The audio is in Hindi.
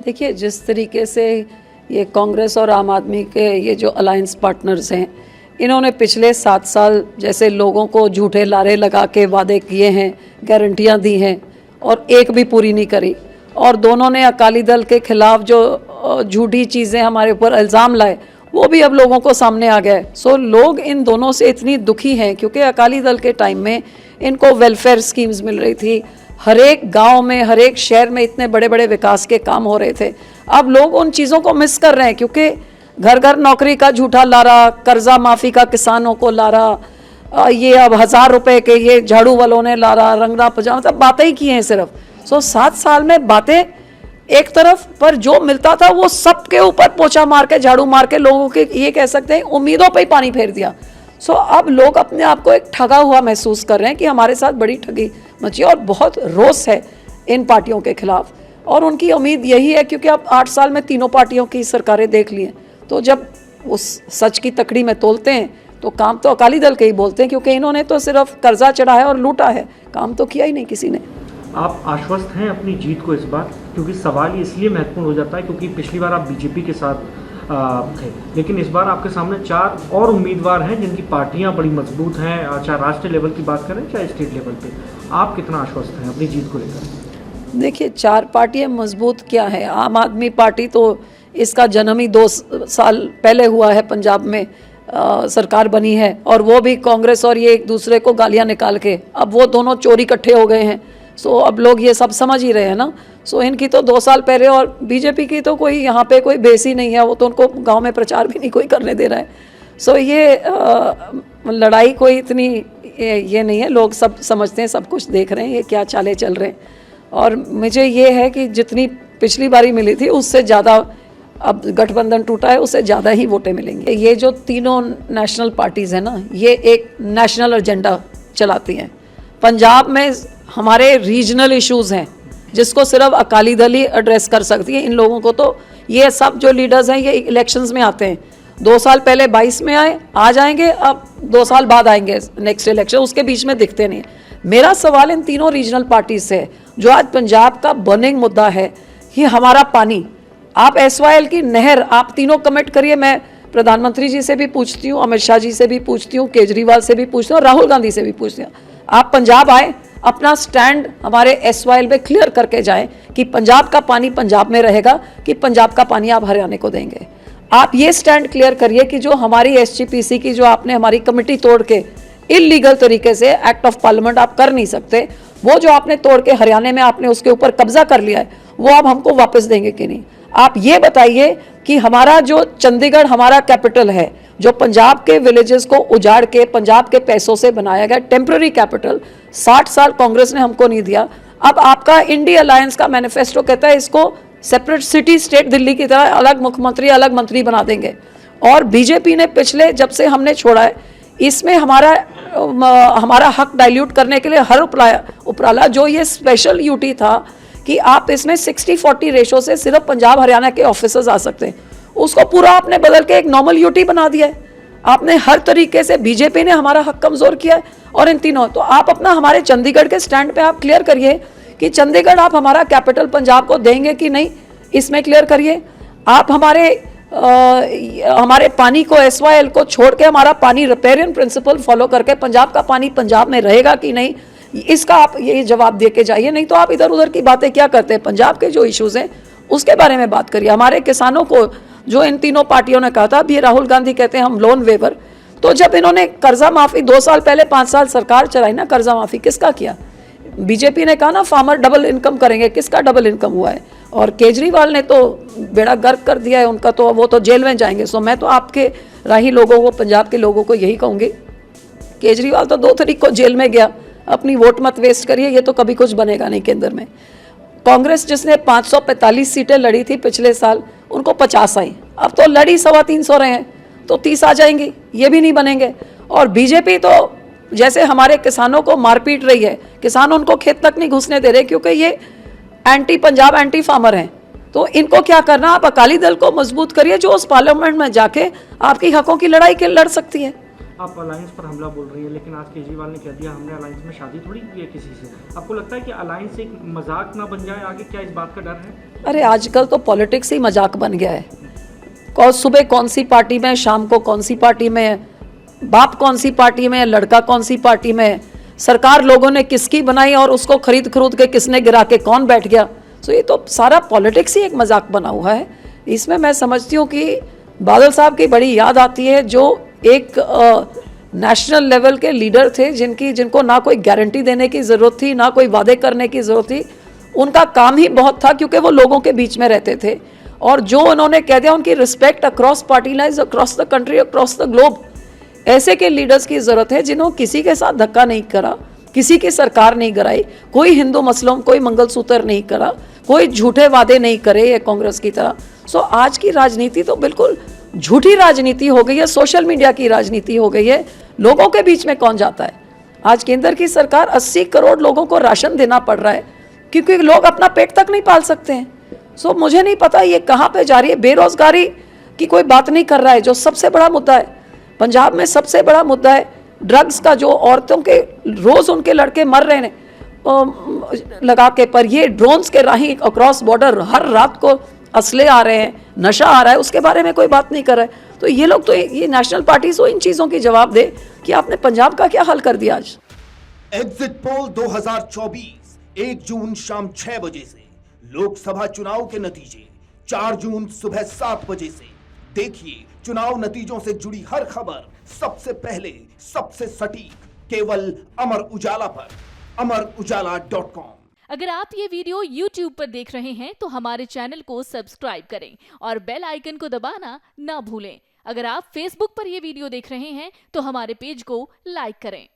देखिए, जिस तरीके से ये कांग्रेस और आम आदमी के ये जो अलायंस पार्टनर्स हैं, इन्होंने पिछले 7 साल जैसे लोगों को झूठे लारे लगा के वादे किए हैं, गारंटियां दी हैं और एक भी पूरी नहीं करी। और दोनों ने अकाली दल के खिलाफ जो झूठी चीज़ें हमारे ऊपर इल्ज़ाम लाए, वो भी अब लोगों को सामने आ गया है। सो लोग इन दोनों से इतनी दुखी हैं क्योंकि अकाली दल के टाइम में इनको वेलफेयर स्कीम्स मिल रही थी, हर एक गांव में, हर एक शहर में इतने बड़े बड़े विकास के काम हो रहे थे। अब लोग उन चीज़ों को मिस कर रहे हैं क्योंकि घर घर नौकरी का झूठा लारा, कर्जा माफ़ी का किसानों को लारा, ये अब 1000 रुपए के ये झाड़ू वालों ने लारा, रंगना पजामा, सब बातें ही की हैं सिर्फ। 7 साल में बातें एक तरफ, पर जो मिलता था वो सबके ऊपर पोछा मार के, झाड़ू मार के लोगों के, ये कह सकते हैं, उम्मीदों पे ही पानी फेर दिया। अब लोग अपने आप को एक ठगा हुआ महसूस कर रहे हैं कि हमारे साथ बड़ी ठगी मची और बहुत रोष है इन पार्टियों के खिलाफ। और उनकी उम्मीद यही है क्योंकि अब 8 साल में तीनों पार्टियों की सरकारें देख ली हैं, तो जब उस सच की तकड़ी में तोलते हैं तो काम तो अकाली दल के ही बोलते हैं, क्योंकि इन्होंने तो सिर्फ कर्जा चढ़ाया और लूटा है, काम तो किया ही नहीं किसी ने। आप आश्वस्त हैं अपनी जीत को इस बार? क्योंकि सवाल ये इसलिए महत्वपूर्ण हो जाता है क्योंकि पिछली बार आप बीजेपी के साथ थे, लेकिन इस बार आपके सामने 4 और उम्मीदवार हैं जिनकी पार्टियां बड़ी मजबूत हैं, चाहे राष्ट्रीय लेवल की बात करें चाहे स्टेट लेवल पे। आप कितना आश्वस्त हैं अपनी जीत को लेकर? देखिए, 4 पार्टियां मजबूत क्या है, आम आदमी पार्टी तो इसका जन्म ही 2 साल पहले हुआ है, पंजाब में सरकार बनी है, और वो भी कांग्रेस और ये एक दूसरे को गालियां निकाल के, अब वो दोनों चोरी इकट्ठे हो गए हैं। अब लोग ये सब समझ ही रहे हैं ना। इनकी तो 2 साल पहले, और बीजेपी की तो कोई यहाँ पे कोई बेस ही नहीं है, वो तो उनको गांव में प्रचार भी नहीं कोई करने दे रहा है। ये लड़ाई कोई इतनी ये नहीं है, लोग सब समझते हैं, सब कुछ देख रहे हैं ये क्या चाले चल रहे हैं। और मुझे ये है कि जितनी पिछली बारी मिली थी उससे ज़्यादा, अब गठबंधन टूटा है, उससे ज़्यादा ही वोटें मिलेंगी। ये जो तीनों नेशनल पार्टीज़ हैं ना, ये एक नेशनल एजेंडा चलाती हैं। पंजाब में हमारे रीजनल इश्यूज़ हैं जिसको सिर्फ अकाली दल ही एड्रेस कर सकती है। इन लोगों को तो, ये सब जो लीडर्स हैं ये इलेक्शंस में आते हैं, 2 साल पहले 22 में आए, आ जाएंगे, अब 2 साल बाद आएंगे नेक्स्ट इलेक्शन, उसके बीच में दिखते नहीं। मेरा सवाल इन तीनों रीजनल पार्टी से है, जो आज पंजाब का बर्निंग मुद्दा है कि हमारा पानी, आप SYL की नहर आप तीनों कमिट करिए। मैं प्रधानमंत्री जी से भी पूछती हूँ, अमित शाह जी से भी पूछती हूँ, केजरीवाल से भी पूछती हूँ, राहुल गांधी से भी पूछती हूँ। आप पंजाब आए, अपना स्टैंड हमारे SYL में क्लियर करके जाएं कि पंजाब का पानी पंजाब में रहेगा कि पंजाब का पानी आप हरियाणा को देंगे। आप ये स्टैंड क्लियर करिए कि जो हमारी SGPC की, जो आपने हमारी कमेटी तोड़ के इलीगल तरीके से, एक्ट ऑफ पार्लियामेंट आप कर नहीं सकते, वो जो आपने तोड़ के हरियाणा में आपने उसके ऊपर कब्जा कर लिया है, वो आप हमको वापस देंगे कि नहीं। आप ये बताइए कि हमारा जो चंडीगढ़ हमारा कैपिटल है, जो पंजाब के विलेजेस को उजाड़ के पंजाब के पैसों से बनाया गया टेम्पररी कैपिटल, 60 साल कांग्रेस ने हमको नहीं दिया। अब आपका इंडिया अलायंस का मैनिफेस्टो कहता है इसको सेपरेट सिटी स्टेट दिल्ली की तरह अलग मुख्यमंत्री अलग मंत्री बना देंगे। और बीजेपी ने पिछले, जब से हमने छोड़ा है, इसमें हमारा हक डाइल्यूट करने के लिए हर उपराला जो ये स्पेशल यूटी था कि आप इसमें 60-40 रेशो से सिर्फ पंजाब हरियाणा के ऑफिसर्स आ सकते हैं, उसको पूरा आपने बदल के एक नॉर्मल यूटी बना दिया है। आपने हर तरीके से, बीजेपी ने हमारा हक कमजोर किया है। और इन तीनों, तो आप अपना हमारे चंडीगढ़ के स्टैंड पे आप क्लियर करिए कि चंडीगढ़ आप हमारा कैपिटल पंजाब को देंगे कि नहीं, इसमें क्लियर करिए। आप हमारे पानी को, SYL को छोड़ के हमारा पानी रिपेरियन प्रिंसिपल फॉलो करके पंजाब का पानी पंजाब में रहेगा कि नहीं, इसका आप ये जवाब दे के जाइए। नहीं तो आप इधर उधर की बातें क्या करते हैं, पंजाब के जो इश्यूज़ हैं उसके बारे में बात करिए। हमारे किसानों को, जो इन तीनों पार्टियों ने कहा था, अभी राहुल गांधी कहते हैं हम लोन वेवर, तो जब इन्होंने कर्जा माफ़ी 2 साल पहले 5 साल सरकार चलाई ना, कर्जा माफ़ी किसका किया? बीजेपी ने कहा ना फार्मर डबल इनकम करेंगे, किसका डबल इनकम हुआ है? और केजरीवाल ने तो बेड़ा गर्क कर दिया है उनका, तो वो तो जेल में जाएंगे। मैं तो आपके राही लोगों को, पंजाब के लोगों को यही कहूँगी, केजरीवाल तो 2 तारीख को जेल में गया, अपनी वोट मत वेस्ट करिए, ये तो कभी कुछ बनेगा नहीं केंद्र में। कांग्रेस जिसने 545 सीटें लड़ी थी पिछले साल, उनको 50 आई, अब तो लड़ी 325 रहे हैं, तो 30 आ जाएंगी, ये भी नहीं बनेंगे। और बीजेपी तो जैसे हमारे किसानों को मारपीट रही है, किसान उनको खेत तक नहीं घुसने दे रहे क्योंकि ये एंटी पंजाब एंटी फार्मर हैं। तो इनको क्या करना, आप अकाली दल को मजबूत करिए जो उस पार्लियामेंट में जाके आपकी हकों की लड़ाई के लड़ सकती है। आप अलायंस पर हमला बोल रही है, लेकिन आज केजरीवाल ने कह दिया हमने अलायंस में शादी थोड़ी की है किसी से। आपको लगता है कि अलायंस एक मजाक ना बन जाए आगे, क्या इस बात का डर है? अरे आजकल तो पॉलिटिक्स ही मजाक बन गया है। सुबह कौन सी पार्टी में, शाम को कौन सी पार्टी में, बाप कौन सी पार्टी में, लड़का कौन सी पार्टी में, सरकार लोगों ने किसकी बनाई और उसको खरीद के किसने गिरा के कौन बैठ गया। तो ये तो सारा पॉलिटिक्स ही एक मजाक बना हुआ है। इसमें मैं समझती हूँ कि बादल साहब की बड़ी याद आती है, जो एक नेशनल लेवल के लीडर थे, जिनको ना कोई गारंटी देने की ज़रूरत थी, ना कोई वादे करने की ज़रूरत थी। उनका काम ही बहुत था, क्योंकि वो लोगों के बीच में रहते थे, और जो उन्होंने कह दिया उनकी respect across party lines, across the country, across the globe. ऐसे के लीडर्स की ज़रूरत है जिन्होंने किसी के साथ धक्का नहीं करा, किसी की सरकार नहीं गिराई, कोई हिंदू मुस्लिम कोई मंगलसूत्र नहीं करा, कोई झूठे वादे नहीं करे ये कांग्रेस की तरह। सो आज की राजनीति तो बिल्कुल झूठी राजनीति हो गई है, सोशल मीडिया की राजनीति हो गई है। लोगों के बीच में कौन जाता है? आज केंद्र की सरकार 80 करोड़ लोगों को राशन देना पड़ रहा है, क्योंकि लोग अपना पेट तक नहीं पाल सकते हैं। सो मुझे नहीं पता ये कहाँ पे जा रही है। बेरोजगारी की कोई बात नहीं कर रहा है, जो सबसे बड़ा मुद्दा है पंजाब में। सबसे बड़ा मुद्दा है ड्रग्स का, जो औरतों के रोज उनके लड़के मर रहे हैं लगा के, पर ये ड्रोन्स के राही अक्रॉस बॉर्डर हर रात को असले आ रहे हैं, नशा आ रहा है, उसके बारे में कोई बात नहीं कर रहा है। तो ये लोग तो, ये नेशनल पार्टी तो इन चीज़ों की जवाब दे कि आपने पंजाब का क्या हाल कर दिया आज। एग्जिट पोल 2024 1 जून शाम 6 बजे से, लोकसभा चुनाव के नतीजे 4 जून सुबह 7 बजे से। देखिए चुनाव नतीजों से जुड़ी हर खबर सबसे पहले, सबसे सटीक, केवल अमर उजाला पर, amarujala.com। अगर आप ये वीडियो YouTube पर देख रहे हैं तो हमारे चैनल को सब्सक्राइब करें और बेल आइकन को दबाना ना भूलें। अगर आप Facebook पर ये वीडियो देख रहे हैं तो हमारे पेज को लाइक करें।